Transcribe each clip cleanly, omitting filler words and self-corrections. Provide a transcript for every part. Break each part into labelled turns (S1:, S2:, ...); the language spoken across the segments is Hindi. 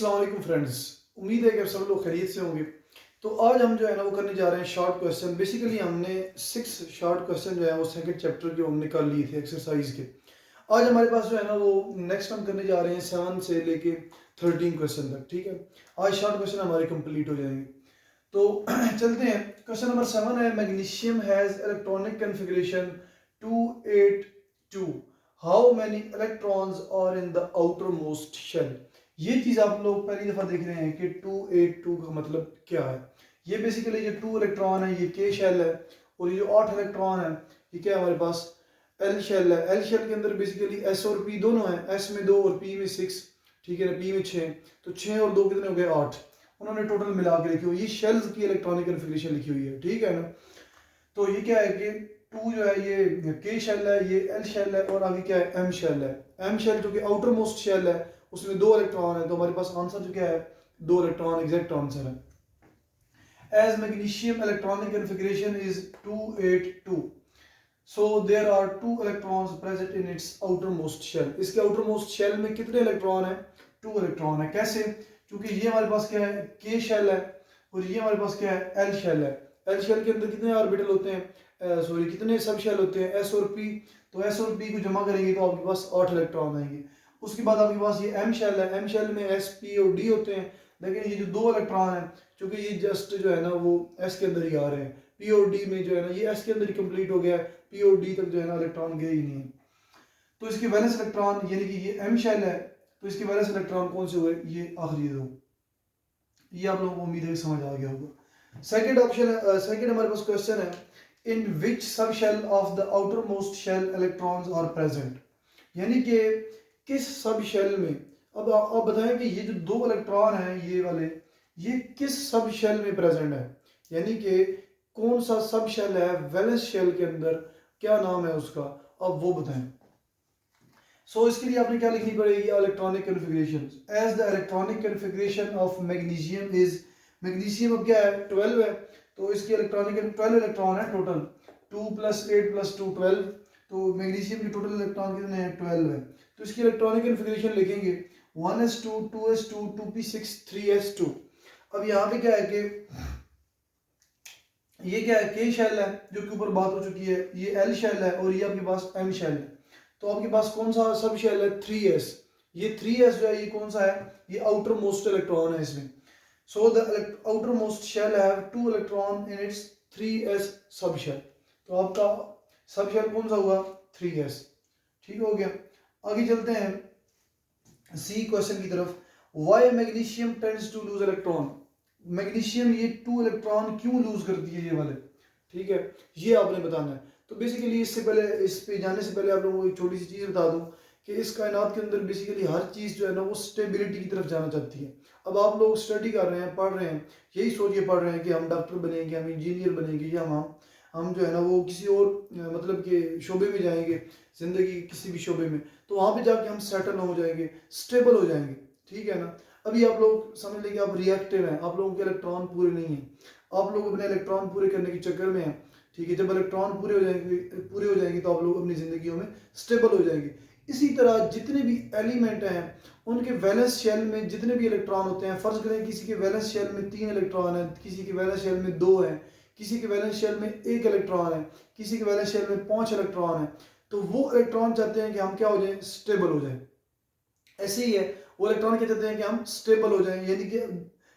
S1: अस्सलाम वालेकुम फ्रेंड्स। उम्मीद है कि आप सब लोग खैरियत से होंगे। तो आज हम जो है ना वो करने जा रहे हैं शॉर्ट क्वेश्चन। बेसिकली हमने 6 शॉर्ट क्वेश्चन जो है वो सेकंड चैप्टर के हमने कर लिए थे एक्सरसाइज के। आज हमारे पास जो है ना वो नेक्स्ट हम करने जा रहे हैं 7 से लेके 13 क्वेश्चन तक। ठीक है, आज शॉर्ट क्वेश्चन हमारे कंप्लीट हो जाएंगे। तो चलते हैं। क्वेश्चन नंबर 7 है, magnesium has electronic configuration 282। How many electrons are in the outermost shell. ये चीज आप लोग पहली दफा देख रहे हैं कि 282 का मतलब क्या है। ये बेसिकली जो 2 इलेक्ट्रॉन है ये के शेल है, और ये जो 8 इलेक्ट्रॉन है ये क्या है हमारे पास एल शेल है। एल शेल के अंदर बेसिकली एस और पी दोनों है, एस में 2 और पी में 6। ठीक है ना, पी में 6, तो 6 और 2 कितने हो गए 8। उन्होंने टोटल मिला के लिखी हुई, ये शेल्स की इलेक्ट्रॉनिक कॉन्फ़िगरेशन लिखी हुई है। ठीक है ना, तो ये क्या है कि 2 जो है ये के शेल है, ये एल शेल है, और आगे क्या है एम शेल है। एम शेल जो कि आउटर मोस्ट शेल है उसमें 2 इलेक्ट्रॉन है, तो हमारे पास आंसर जो क्या है 2 इलेक्ट्रॉन एग्जैक्ट आंसर है। As magnesium electronic configuration is 282, so there are 2 electrons present in its outermost shell। इसके outermost shell में कितने इलेक्ट्रॉन है 2 इलेक्ट्रॉन है। कैसे, क्योंकि ये हमारे पास क्या है के शेल है, और ये हमारे पास क्या है एल शेल है। एल शेल के अंदर कितने ऑर्बिटल होते हैं, सॉरी कितने सब शेल होते हैं एस और पी। तो एस और पी को जमा करेंगे तो आपके पास 8 इलेक्ट्रॉन आएंगे। उसके बाद आपके पास ये एम शेल है, एम शेल में एस पी और डी होते हैं, लेकिन ये जो 2 इलेक्ट्रॉन है क्योंकि ये जस्ट जो है ना वो एस के अंदर ही आ रहे हैं, पी और डी में जो है ना ये एस के अंदर ही कंप्लीट हो गया है, पी और डी तक जो है ना इलेक्ट्रॉन गए ही नहीं है। तो इसके वैलेंस इलेक्ट्रॉन यानी कि ये एम शेल है, तो इसके वैलेंस इलेक्ट्रॉन कौन से हुए ये आखिरी 2। ये आप लोगों को उम्मीद है समझ आ गया होगा। सेकंड ऑप्शन है, सेकंड हमारे पास क्वेश्चन है, in which sub shell of the outermost shell electrons are present. यानी कि किस सब शेल में, अब आप बताएं कि ये जो 2 इलेक्ट्रॉन हैं ये वाले, ये किस सब शेल में प्रेजेंट है, यानी कि कौन सा सब शेल है वैलेंस शेल के अंदर, क्या नाम है उसका, अब वो बताएं। सो इसके लिए आपने क्या लिखनी पड़ेगी electronic configuration. As the electronic configuration of magnesium is, magnesium अब क्या है 12 है, तो इसकी इलेक्ट्रॉनिक 12 इलेक्ट्रॉन है टोटल, 2 + 8 + 2 12। तो मैग्नीशियम की टोटल इलेक्ट्रॉन कितने हैं 12 है। तो इसकी इलेक्ट्रॉनिक कॉन्फ़िगरेशन लिखेंगे 1s2 2s2 2p6 3s2। अब यहाँ पे क्या है कि ये क्या है के शेल है जो कि ऊपर बात हो चुकी है, ये एल शेल है, और ये आपके पास एम शेल है। तो आपके पास कौन सा सब शेल है 3s। ये 3s जो है ये कौन सा है, ये आउटर मोस्ट इलेक्ट्रॉन है इसमें। So the outermost shell have 2 electron in its 3s sub shell. तो आपका सब शेल कौन सा हुआ 3s। ठीक हो गया, आगे चलते हैं सी क्वेश्चन की तरफ। Why magnesium tends to lose electron. Magnesium ये 2 इलेक्ट्रॉन क्यों लूज करती है ये वाले। ठीक है, ये आपने बताना है। तो बेसिकली इससे पहले, इस पे जाने से पहले आप लोगों को एक छोटी सी चीज़ बता दूं कि इस कायनात के अंदर बेसिकली हर चीज़ जो है ना वो स्टेबिलिटी की तरफ जाना चाहती है। अब आप लोग स्टडी कर रहे हैं, पढ़ रहे हैं, यही सोच के पढ़ रहे हैं कि हम डॉक्टर बनेंगे, हम इंजीनियर बनेंगे, या हम जो है ना वो किसी और मतलब के शोबे में जाएंगे, ज़िंदगी किसी भी शोबे में, तो वहाँ पे जाके हम सेटल हो जाएंगे, स्टेबल हो जाएंगे। ठीक है ना, अभी आप लोग समझ लें कि आप रिएक्टिव हैं, आप लोगों के इलेक्ट्रॉन पूरे नहीं हैं, आप लोग अपने इलेक्ट्रॉन पूरे करने के चक्कर में हैं। ठीक है, जब इलेक्ट्रॉन पूरे हो जाएंगे तो आप लोग अपनी ज़िंदगियों में स्टेबल हो जाएंगे। इसी तरह जितने भी एलिमेंट हैं उनके वैलेंस शेल में जितने भी इलेक्ट्रॉन होते हैं, फर्ज करें किसी के वैलेंस शेल में 3 इलेक्ट्रॉन है, किसी के वैलेंस शेल में 2 है, किसी के वैलेंस शेल में 1 इलेक्ट्रॉन है, किसी के वैलेंस शेल में 5 इलेक्ट्रॉन है, तो वो इलेक्ट्रॉन चाहते हैं कि हम क्या हो जाए स्टेबल हो जाए। ऐसे ही है, वो इलेक्ट्रॉन क्या चाहते हैं कि हम स्टेबल हो जाएं,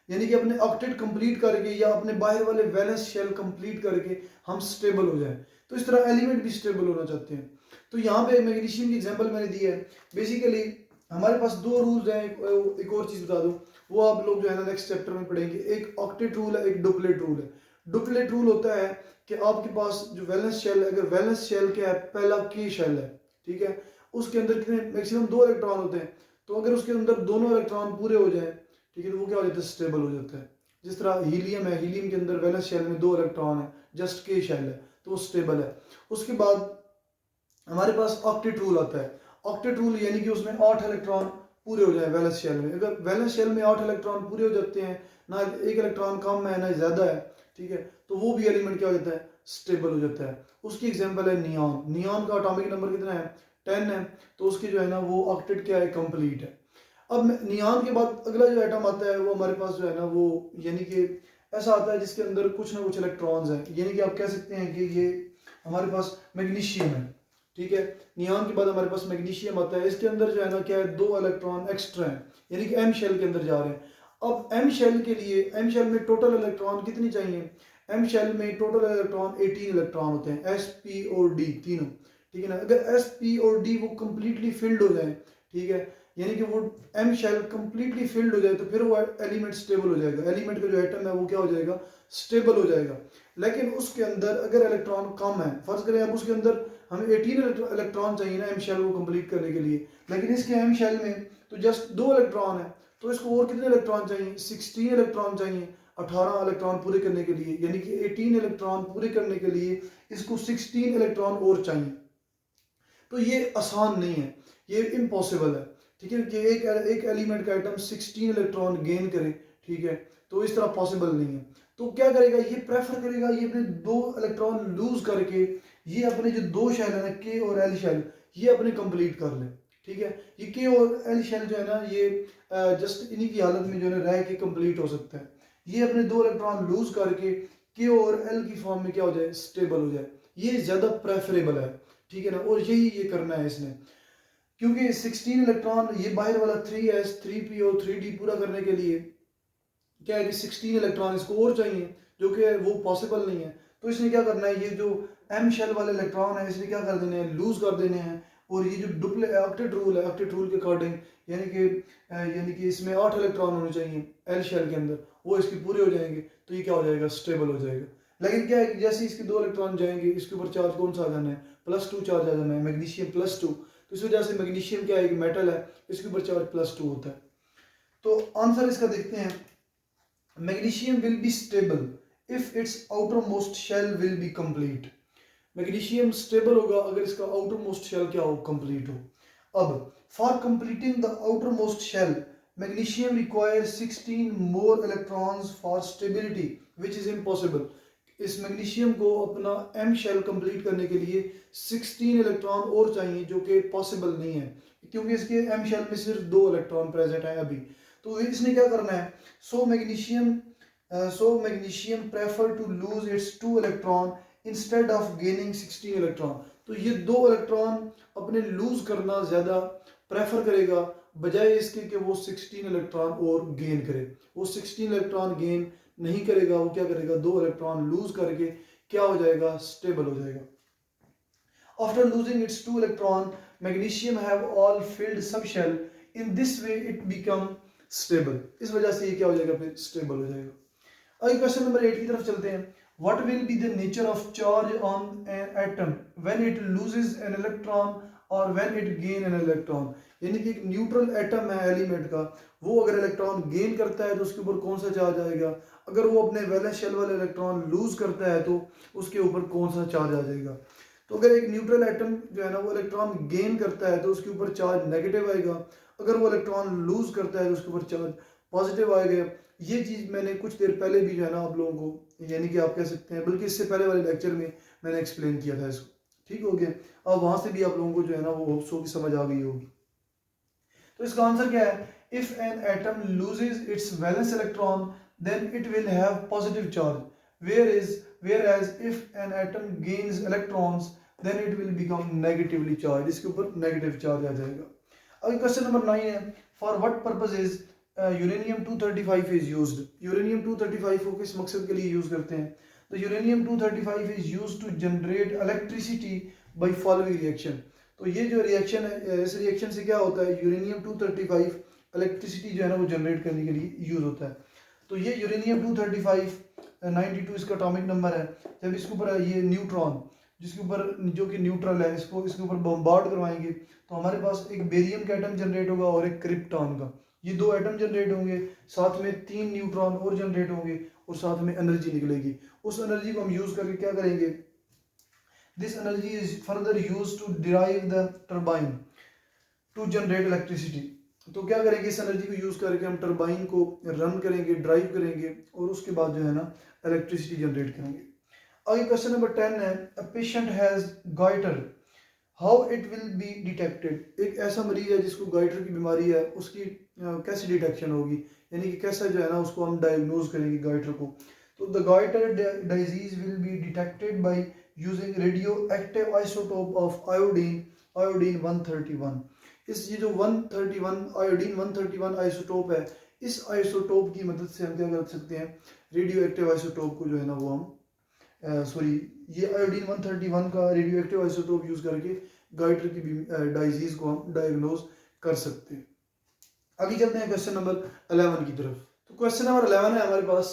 S1: यानी कि अपने ऑक्टेट कंप्लीट करके या अपने बाहर वाले वैलेंस शेल कंप्लीट करके हम स्टेबल हो जाएं। तो इस तरह एलिमेंट भी स्टेबल होना चाहते हैं। तो यहाँ पे मैग्नीशियम की एग्जांपल मैंने दी है। बेसिकली हमारे पास 2 रूल्स हैं, एक और चीज़ बता दूं, वो आप लोग जो है ना नेक्स्ट चैप्टर में पढ़ेंगे। एक ऑक्टेट रूल है, एक डुप्लेट रूल है। डुप्लेट रूल होता है कि आपके पास जो वैलेंस शेल है, अगर वैलेंस शेल क्या है पहला की शेल है, ठीक है, उसके अंदर कितने मैक्सिमम 2 इलेक्ट्रॉन होते हैं, तो अगर उसके अंदर दोनों इलेक्ट्रॉन पूरे हो जाए, ठीक है, तो वो क्या हो जाता है स्टेबल हो जाता है। जिस तरह हीलियम है, हीलियम के अंदर वैलेंस शेल में 2 इलेक्ट्रॉन है, जस्ट के शेल है, तो वो स्टेबल है। उसके बाद हमारे पास ऑक्टेट रूल आता है। ऑक्टेट रूल यानी कि उसमें 8 इलेक्ट्रॉन पूरे हो जाए वैलेंस शेल में। अगर वैलेंस शेल में 8 इलेक्ट्रॉन पूरे हो जाते हैं, ना 1 इलेक्ट्रॉन कम है ना ज़्यादा है, ठीक है, तो वो भी एलिमेंट क्या हो जाता है स्टेबल हो जाता है। उसकी एग्जांपल है नियॉन। नियॉन का एटॉमिक नंबर कितना है 10 है, तो उसकी जो है ना वो ऑक्टेट क्या है कंप्लीट है। अब नियान के बाद अगला जो एटम आता है वो हमारे पास जो है ना वो यानी कि ऐसा आता है जिसके अंदर कुछ ना कुछ इलेक्ट्रॉन्स हैं, यानी कि आप कह सकते हैं कि ये हमारे पास मैग्नीशियम है, ठीक है। नियान के बाद हमारे पास मैग्नीशियम आता है, इसके अंदर जो है ना क्या है, 2 इलेक्ट्रॉन एक्स्ट्रा हैं, यानी कि एम शेल के अंदर जा रहे हैं। अब एम शेल के लिए, एम शेल में टोटल इलेक्ट्रॉन कितनी चाहिए, एम शेल में टोटल इलेक्ट्रॉन 18 इलेक्ट्रॉन होते हैं, एस पी और डी तीनों, ठीक है ना। अगर एस पी और डी वो कंप्लीटली फिल्ड हो जाए, ठीक है, यानी कि वो एम शेल कंप्लीटली फिल्ड हो जाए तो फिर वो एलिमेंट स्टेबल हो जाएगा, एलिमेंट का जो एटम है वो क्या हो जाएगा, स्टेबल हो जाएगा। लेकिन उसके अंदर अगर इलेक्ट्रॉन कम है, फर्ज करें अब उसके अंदर हमें 18 इलेक्ट्रॉन चाहिए ना एम शेल को कंप्लीट करने के लिए, लेकिन इसके एम शेल में तो जस्ट 2 इलेक्ट्रॉन है, तो इसको और कितने इलेक्ट्रॉन चाहिए, 16 इलेक्ट्रॉन चाहिए 18 इलेक्ट्रॉन पूरे करने के लिए, यानी कि 18 इलेक्ट्रॉन पूरे करने के लिए इसको 16 इलेक्ट्रॉन और चाहिए। तो ये आसान नहीं है, ये इम्पॉसिबल है, ठीक है, कि एक एलिमेंट का आइटम 16 इलेक्ट्रॉन गेन करे, ठीक है, तो इस तरह पॉसिबल नहीं है। तो क्या करेगा, ये प्रेफर करेगा ये अपने 2 इलेक्ट्रॉन लूज करके ये अपने जो 2 शेल है ना, के और एल शेल, ये अपने कंप्लीट कर ले, ठीक है। ये के और एल शेल जो है ना ये जस्ट इन्हीं की हालत में जो है रह के कंप्लीट हो सकता है, ये अपने 2 इलेक्ट्रॉन लूज करके के और एल की फॉर्म में क्या हो जाए, स्टेबल हो जाए, ये ज्यादा प्रेफरेबल है, ठीक है ना। और यही ये करना है इसने, क्योंकि 16 इलेक्ट्रॉन ये बाहर वाला 3s 3p और 3d पूरा करने के लिए क्या है कि 16 इलेक्ट्रॉन इसको और चाहिए, जो कि वो पॉसिबल नहीं है। तो इसने क्या करना है, ये जो एम शेल वाले इलेक्ट्रॉन है इसने क्या कर देने हैं, लूज कर देने हैं। और ये जो डुप्ले ऑक्टेट रूल है, ऑक्टेट रूल के अकॉर्डिंग यानी कि इसमें 8 इलेक्ट्रॉन होने चाहिए एल शेल के अंदर, वो इसके पूरे हो जाएंगे तो ये क्या हो जाएगा, स्टेबल हो जाएगा। लेकिन क्या है कि जैसे इसके 2 इलेक्ट्रॉन जाएंगे इसके ऊपर चार्ज कौन सा आ जाना है, +2 चार्ज आ जाना है, मैग्नीशियम +2। तो इस वजह से मैग्नीशियम क्या है, एक मेटल है, इसके ऊपर चार्ज +2 होता है। तो आंसर इसका देखते हैं, magnesium will be stable if its outermost shell will be complete. Magnesium stable होगा अगर इसका आउटर मोस्ट शेल क्या हो, कंप्लीट हो। अब for completing the outermost shell magnesium require 16 more electrons for stability which is impossible. इस मैग्नीशियम को अपना एम शेल कंप्लीट करने के लिए 16 इलेक्ट्रॉन और चाहिए, जो कि पॉसिबल नहीं है क्योंकि इसके एम शेल में सिर्फ 2 इलेक्ट्रॉन प्रेजेंट है अभी। तो इसने क्या करना है, so magnesium prefer to lose its 2 electron instead of gaining 16 electron. तो ये 2 इलेक्ट्रॉन अपने लूज करना ज्यादा प्रेफर करेगा बजाय इसके कि वो 16 इलेक्ट्रॉन और गेन करे। वो 16 इलेक्ट्रॉन गेन नहीं करेगा, वो क्या करेगा, 2 इलेक्ट्रॉन लूज करके क्या हो जाएगा, स्टेबल हो जाएगा। After losing its 2 electron magnesium have all filled sub shell, in this way it become stable. इस वजह से ये क्या हो जाएगा, फिर स्टेबल हो जाएगा। अगले क्वेश्चन नंबर 8 की तरफ चलते हैं। What will be the nature of charge on an atom when it loses an electron or when it gain an electron? यानी कि एक न्यूट्रल एटम है एलिमेंट का, वो अगर इलेक्ट्रॉन गेन करता है तो उसके ऊपर कौन सा चार्ज आएगा, अगर वो अपने वैलेंस शेल वाले इलेक्ट्रॉन लूज करता है तो उसके ऊपर कौन सा चार्ज आ जाएगा। तो अगर एक न्यूट्रल एटम जो है ना वो इलेक्ट्रॉन गेन करता है तो उसके ऊपर चार्ज नेगेटिव आएगा, अगर वो इलेक्ट्रॉन लूज करता है तो उसके ऊपर चार्ज पॉजिटिव आएगा। ये चीज़ मैंने कुछ देर पहले भी जो है ना आप लोगों को, यानी कि आप कह सकते हैं बल्कि इससे पहले वाले लेक्चर में मैंने एक्सप्लेन किया था इसको, ठीक हो गया। अब वहां से भी आप लोगों को जो है ना वो होप्स हो की समझ आ गई होगी। तो इसका आंसर क्या है, if an atom loses its valence electron then it will have positive charge, whereas if an atom gains electrons then it will become negatively charge, इसके ऊपर नेगेटिव चार्ज आ जाएगा। अगला क्वेश्चन नंबर 9 है, for what purpose is uranium 235 is used. Uranium 235 को किस मकसद के लिए यूज करते हैं, तो uranium 235 is used to generate electricity by following reaction. तो ये जो रिएक्शन है, इस रिएक्शन से क्या होता है, यूरेनियम 235 इलेक्ट्रिसिटी जो है ना वो जनरेट करने के लिए यूज होता है। तो ये यूरेनियम 235 92 इसका एटॉमिक नंबर है। जब इसके ऊपर ये न्यूट्रॉन जिसके ऊपर जो कि न्यूट्रल है, इसके ऊपर बम्बार्ड करवाएंगे तो हमारे पास एक बेरियम का एटम जनरेट होगा और एक क्रिप्टॉन का, ये 2 एटम जनरेट होंगे, साथ में 3 न्यूट्रॉन और जनरेट होंगे और साथ में एनर्जी निकलेगी। उस एनर्जी को हम यूज करके क्या करेंगे, this energy is further use to derive the turbine to generate electricity. तो क्या करेंगे, इस एनर्जी को यूज करके हम टर्बाइन को रन करेंगे, ड्राइव करेंगे और उसके बाद जो है ना इलेक्ट्रिसिटी जनरेट करेंगे। आगे क्वेश्चन नंबर 10 है, a patient has goitre how it will be detected, एक ऐसा मरीज है जिसको गाइटर की बीमारी है, उसकी कैसे डिटेक्शन होगी, यानी कि कैसे जो है ना उसको हम डायग्नोज करेंगे गाइटर को। तो the goitre disease will be detected by using radio active isotope of iodine 131। इस ये जो 131 आयोडीन 131 आइसोटोप है, इस आइसोटोप की मदद से हम क्या कर सकते हैं, रेडियो एक्टिव आइसोटोप को जो है ना वो हम ये आयोडीन 131 का रेडियो एक्टिव आइसोटोप यूज करके गाइटर की डिजीज को हम डायग्नोज कर सकते हैं। आगे चलते हैं क्वेश्चन नंबर 11 की तरफ। तो क्वेश्चन नंबर 11 है हमारे पास,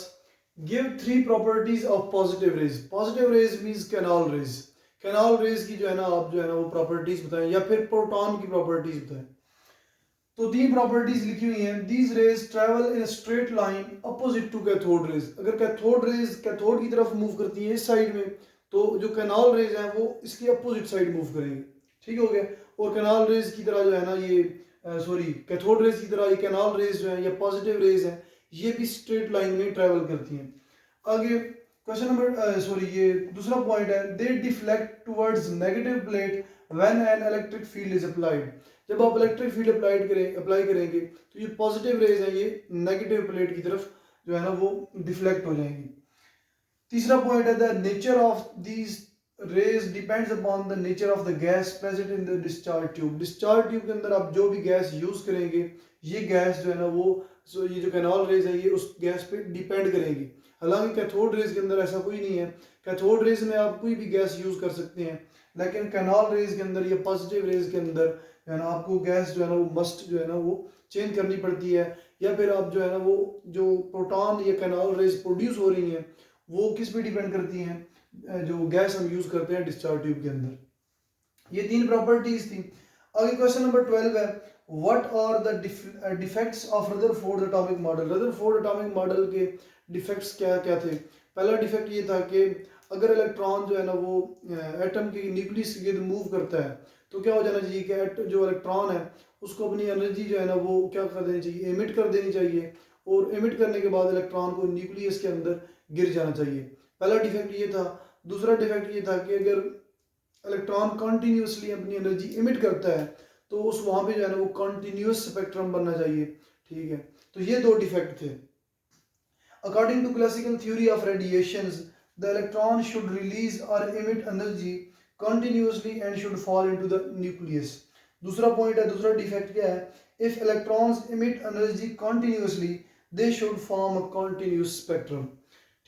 S1: give 3 properties of positive rays. Positive rays means canal rays. Canal rays की जो है ना आप जो है ना वो प्रॉपर्टीज बताएं, या फिर प्रोटॉन की प्रॉपर्टीज बताएं। तो 3 प्रॉपर्टीज लिखी हुई हैं। These rays travel in straight line opposite to cathode rays. अगर कैथोड रेज कैथोड की तरफ मूव करती है इस साइड में, तो जो कैनाल रेज हैं वो इसकी अपोजिट साइड मूव करेंगे। ठीक हो गया। और कैनाल रेज की तरह जो है ना ये कैथोड रेज की तरह ये कैनाल रेज जो है या पॉजिटिव रेज है, ये भी स्ट्रेट लाइन में ट्रैवल करती हैं। आगे क्वेश्चन नंबर ये दूसरा पॉइंट है, they deflect towards negative plate when an electric field is applied. जब आप इलेक्ट्रिक फील्ड अप्लाई करेंगे तो ये पॉजिटिव रेज है, ये नेगेटिव प्लेट की तरफ जो है ना वो डिफ्लेक्ट हो जाएंगी। तीसरा पॉइंट है, the nature of these raise depends upon the nature of the gas present in the discharge tube. Discharge tube के अंदर आप जो भी गैस यूज करेंगे, ये गैस जो है ना वो ये जो कैनाल रेज है ये उस गैस पे डिपेंड करेगी। हालांकि कैथोड रेज के अंदर ऐसा कोई नहीं है। कैथोड रेज में आप कोई भी गैस यूज कर सकते हैं, लेकिन कैनाल रेज के अंदर या पॉजिटिव रेज के अंदर जो है ना आपको गैस जो है ना वो मस्ट जो है ना वो चेंज करनी पड़ती है, या फिर आप जो है ना वो जो प्रोटॉन या कैनाल रेज प्रोड्यूस हो रही हैं वो किस पे डिपेंड करती हैं, जो गैस हम यूज करते हैं डिस्चार्ज ट्यूब के अंदर। ये 3 प्रॉपर्टीज थी। आगे क्वेश्चन नंबर 12 है, what are the defects of Rutherford atomic model. Rutherford atomic model के डिफेक्ट्स क्या क्या थे। पहला डिफेक्ट ये था कि अगर इलेक्ट्रॉन जो है ना वो एटम के न्यूक्लियस के गिर्द मूव करता है तो क्या हो जाना चाहिए कि जो इलेक्ट्रॉन है उसको अपनी एनर्जी जो है ना वो क्या कर देनी चाहिए, एमिट कर देनी चाहिए, और एमिट करने के बाद इलेक्ट्रॉन को न्यूक्लियस के अंदर गिर जाना चाहिए। पहला डिफेक्ट ये था। दूसरा डिफेक्ट ये था कि अगर इलेक्ट्रॉन कंटिन्यूसली अपनी एनर्जी इमिट करता है तो उस वहां पे जो है ना वो कंटिन्यूस स्पेक्ट्रम बनना चाहिए। ठीक है, तो ये 2 डिफेक्ट थे। According to classical theory of radiations, the electron should release और emit energy continuously and should fall into the nucleus. दूसरा पॉइंट है, दूसरा डिफेक्ट क्या है, if electrons emit energy continuously they should form a continuous spectrum.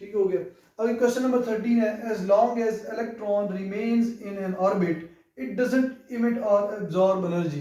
S1: ठीक हो गया। अगर क्वेश्चन नंबर 13 है, as long as electron remains in an orbit it doesn't emit और एब्जॉर्ब एनर्जी।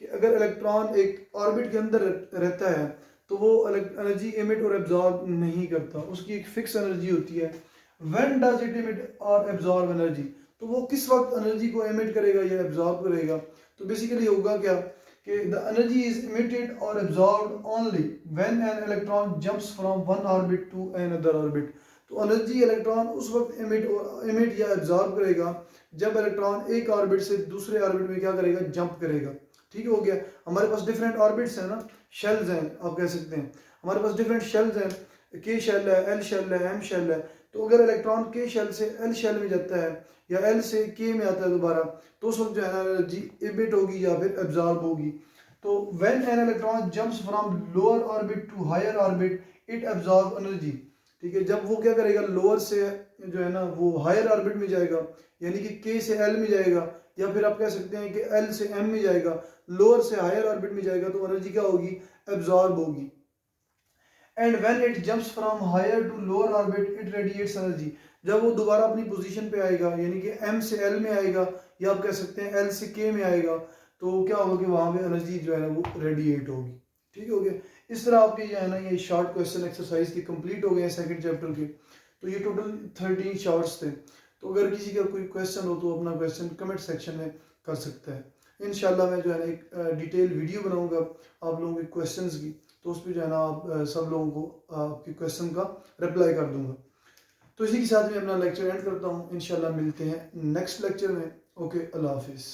S1: कि अगर इलेक्ट्रॉन एक ऑर्बिट के अंदर रहता है तो वो एनर्जी इमिट और एब्जॉर्ब नहीं करता, उसकी एक फिक्स एनर्जी होती है। व्हेन डज इट इमिट और एब्जॉर्ब एनर्जी, तो वो किस वक्त एनर्जी को इमिट करेगा या एब्जॉर्ब करेगा। तो बेसिकली होगा क्या कि द एनर्जी इज इमिटेड और absorbed only when an electron jumps from one orbit to another orbit. तो एनर्जी इलेक्ट्रॉन उस वक्त इमिट या एब्जॉर्ब करेगा जब इलेक्ट्रॉन एक ऑर्बिट से दूसरे ऑर्बिट में क्या करेगा, जंप करेगा। ठीक हो गया। हमारे पास डिफरेंट ऑर्बिट्स हैं ना, शेल्स हैं आप कह सकते हैं, हमारे पास डिफरेंट शेल्स हैं, के शेल है, एल शेल है, एम शेल है। तो अगर इलेक्ट्रॉन के शेल से एल शेल में जाता है या एल से के में आता है दोबारा, तो उस वक्त जो है ना एनर्जी इमिट होगी या फिर एब्जॉर्ब होगी। तो when an electron jumps from lower orbit to higher orbit it absorb energy. ठीक है, जब वो क्या करेगा, लोअर से जो है ना वो हायर ऑर्बिट में जाएगा, यानी कि के से एल में जाएगा, या फिर आप कह सकते हैं कि एल से एम में जाएगा, लोअर से हायर ऑर्बिट में जाएगा, तो एनर्जी क्या होगी, एब्जॉर्ब होगी। And when it jumps from higher to lower orbit it radiates energy. जब वो दोबारा अपनी पोजीशन पे आएगा, यानी कि एम से एल में आएगा, या आप कह सकते हैं एल से के में आएगा, तो क्या होगा कि वहां पे एनर्जी जो है ना वो रेडिएट होगी। ठीक हो गया। इस तरह आपके जो है ना ये शॉर्ट क्वेश्चन एक्सरसाइज के कंप्लीट हो गए हैं सेकंड चैप्टर के। तो ये टोटल 13 शॉर्ट्स थे। तो अगर किसी का कोई क्वेश्चन हो तो अपना क्वेश्चन कमेंट सेक्शन में कर सकता है। इंशाल्लाह मैं जो है ना एक डिटेल वीडियो बनाऊंगा आप लोगों के क्वेश्चंस की, तो उस पर जो है ना आप सब लोगों को आपके क्वेश्चन का रिप्लाई कर दूंगा। तो इसी के साथ मैं अपना लेक्चर एंड करता हूँ। इंशाल्लाह मिलते हैं नेक्स्ट लेक्चर में। ओके, अल्लाह हाफिज़।